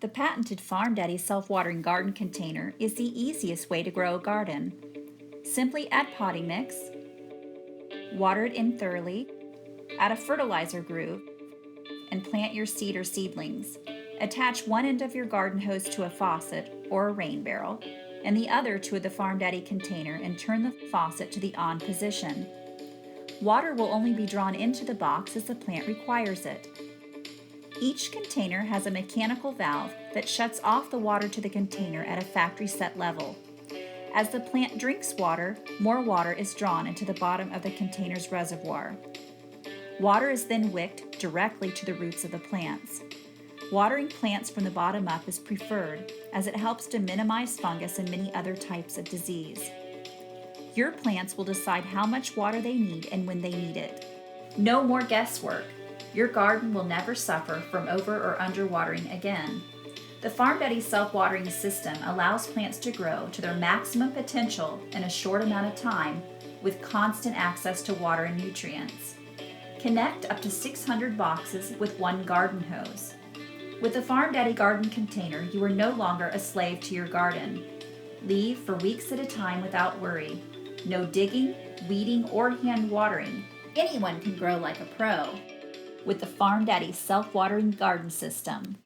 The patented FarmDaddy self-watering garden container is the easiest way to grow a garden. Simply add potting mix, water it in thoroughly, add a fertilizer groove, and plant your seed or seedlings. Attach one end of your garden hose to a faucet or a rain barrel, and the other to the FarmDaddy container, and turn the faucet to the on position. Water will only be drawn into the box as the plant requires it. Each container has a mechanical valve that shuts off the water to the container at a factory set level. As the plant drinks water, more water is drawn into the bottom of the container's reservoir. Water is then wicked directly to the roots of the plants. Watering plants from the bottom up is preferred, as it helps to minimize fungus and many other types of disease. Your plants will decide how much water they need and when they need it. No more guesswork. Your garden will never suffer from over or underwatering again. The FarmDaddy self-watering system allows plants to grow to their maximum potential in a short amount of time with constant access to water and nutrients. Connect up to 600 boxes with one garden hose. With the FarmDaddy garden container, you are no longer a slave to your garden. Leave for weeks at a time without worry. No digging, weeding, or hand watering. Anyone can grow like a pro with the FarmDaddy self-watering garden system.